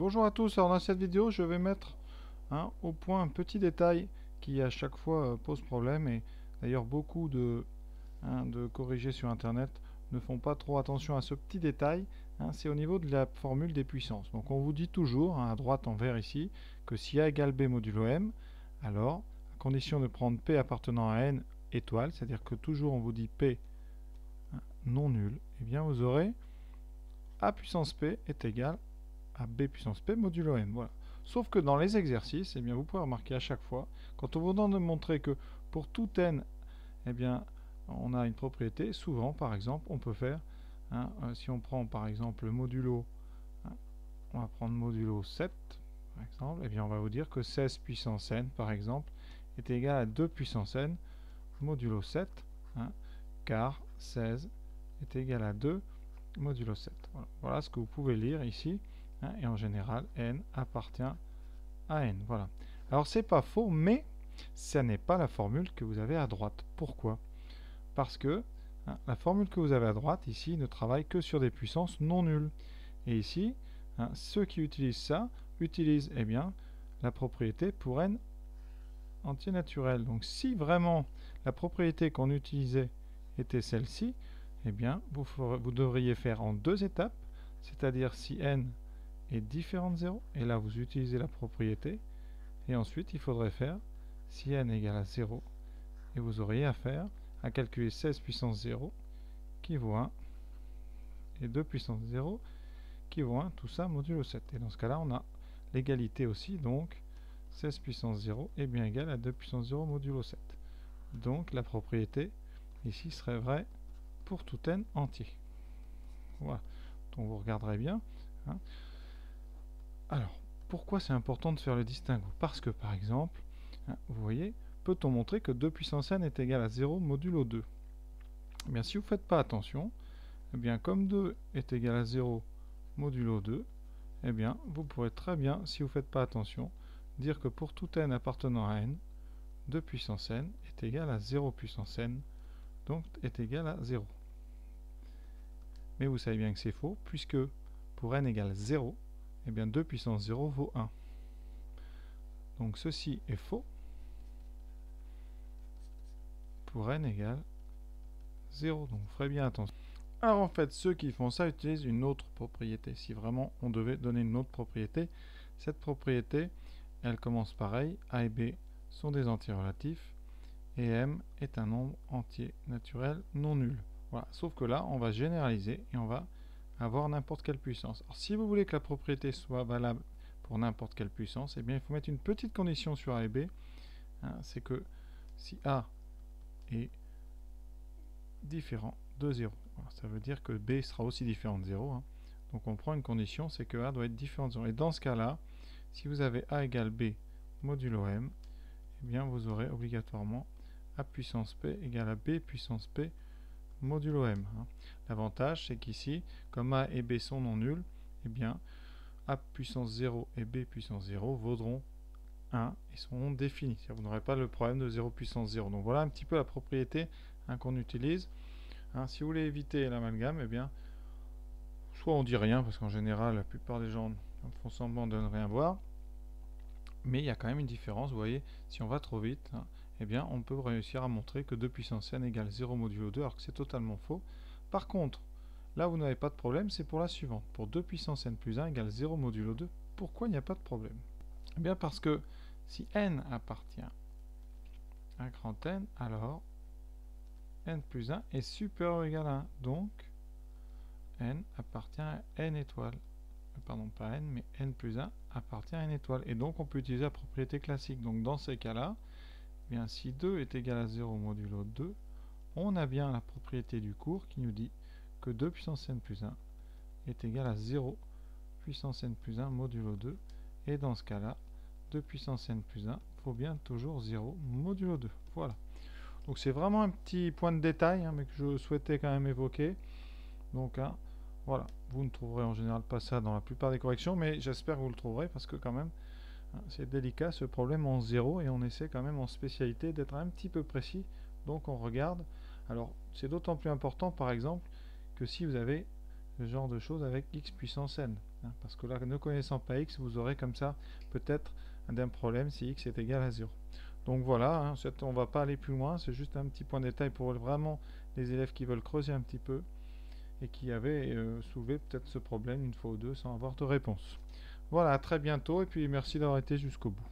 Bonjour à tous, alors dans cette vidéo je vais mettre au point un petit détail qui à chaque fois pose problème et d'ailleurs beaucoup de corrigés sur internet ne font pas trop attention à ce petit détail. C'est au niveau de la formule des puissances. Donc on vous dit toujours, à droite en vert ici, que si A égale B modulo M, alors à condition de prendre P appartenant à N étoile, c'est-à-dire que toujours on vous dit P non nul, et bien vous aurez A puissance P est égal à B puissance P modulo M. Voilà. Sauf que dans les exercices, eh bien, vous pouvez remarquer à chaque fois, quand on vous demande de montrer que pour tout n, eh bien, on a une propriété, souvent, par exemple, on peut faire, si on prend par exemple le modulo, on va prendre modulo 7, par exemple, eh bien, on va vous dire que 16 puissance n, par exemple, est égal à 2 puissance n modulo 7, car 16 est égal à 2 modulo 7. Voilà. Voilà ce que vous pouvez lire ici. Et en général, n appartient à n. Voilà. Alors, c'est pas faux, mais ce n'est pas la formule que vous avez à droite. Pourquoi? Parce que la formule que vous avez à droite, ici, ne travaille que sur des puissances non nulles. Et ici, ceux qui utilisent ça, utilisent bien, la propriété pour n entier naturel. Donc, si vraiment la propriété qu'on utilisait était celle-ci, eh bien, vous devriez faire en deux étapes, c'est-à-dire si n est différent de 0, et là vous utilisez la propriété, et ensuite il faudrait faire si n égale à 0, et vous auriez à calculer 16 puissance 0 qui vaut 1, et 2 puissance 0 qui vaut 1, tout ça modulo 7. Et dans ce cas-là, on a l'égalité aussi, donc 16 puissance 0 est bien égal à 2 puissance 0 modulo 7. Donc la propriété ici serait vraie pour tout n entier. Voilà, donc vous regarderez bien. Alors, pourquoi c'est important de faire le distinguo? Parce que, par exemple, vous voyez, peut-on montrer que 2 puissance n est égal à 0 modulo 2? Eh bien, si vous ne faites pas attention, eh bien, comme 2 est égal à 0 modulo 2, eh bien, vous pourrez très bien, si vous ne faites pas attention, dire que pour tout n appartenant à n, 2 puissance n est égal à 0 puissance n, donc est égal à 0. Mais vous savez bien que c'est faux, puisque pour n égale 0, eh bien 2 puissance 0 vaut 1. Donc ceci est faux pour n égale 0. Donc vous ferez bien attention. Alors en fait, ceux qui font ça utilisent une autre propriété. Si vraiment on devait donner une autre propriété, cette propriété, elle commence pareil. A et B sont des entiers relatifs et M est un nombre entier naturel non nul. Voilà. Sauf que là, on va généraliser et on va avoir n'importe quelle puissance. Alors si vous voulez que la propriété soit valable pour n'importe quelle puissance, eh bien il faut mettre une petite condition sur A et B. C'est que si A est différent de 0, alors, ça veut dire que B sera aussi différent de 0. Donc on prend une condition, c'est que A doit être différent de 0. Et dans ce cas-là, si vous avez A égale B modulo M, eh bien vous aurez obligatoirement A puissance P égale à B puissance P modulo M. L'avantage, c'est qu'ici, comme A et B sont non nuls, eh bien A puissance 0 et B puissance 0 vaudront 1 et seront définis. Vous n'aurez pas le problème de 0 puissance 0. Donc voilà un petit peu la propriété qu'on utilise. Si vous voulez éviter l'amalgame, eh bien, soit on dit rien, parce qu'en général, la plupart des gens font semblant de ne rien voir, mais il y a quand même une différence. Vous voyez, si on va trop vite, eh bien, on peut réussir à montrer que 2 puissance n égale 0 modulo 2, alors que c'est totalement faux. Par contre, là où vous n'avez pas de problème, c'est pour la suivante. Pour 2 puissance n plus 1 égale 0 modulo 2, pourquoi il n'y a pas de problème? Eh bien, parce que si n appartient à grand N, alors n plus 1 est supérieur ou égal à 1. Donc, n appartient à n étoile. Pardon, pas n, mais n plus 1 appartient à n étoile. Et donc, on peut utiliser la propriété classique. Donc, dans ces cas-là, bien, si 2 est égal à 0 modulo 2, on a bien la propriété du cours qui nous dit que 2 puissance n plus 1 est égal à 0 puissance n plus 1 modulo 2. Et dans ce cas-là, 2 puissance n plus 1 vaut bien toujours 0 modulo 2. Voilà. Donc c'est vraiment un petit point de détail, mais que je souhaitais quand même évoquer. Donc voilà, vous ne trouverez en général pas ça dans la plupart des corrections, mais j'espère que vous le trouverez parce que quand même c'est délicat ce problème en 0 et on essaie quand même en spécialité d'être un petit peu précis. Donc on regarde. Alors c'est d'autant plus important par exemple que si vous avez ce genre de choses avec x puissance n. Hein, parce que là, ne connaissant pas x, vous aurez comme ça peut-être un problème si x est égal à 0. Donc voilà, hein, on ne va pas aller plus loin, c'est juste un petit point de détail pour vraiment les élèves qui veulent creuser un petit peu et qui avaient soulevé peut-être ce problème une fois ou deux sans avoir de réponse. Voilà, à très bientôt et puis merci d'avoir été jusqu'au bout.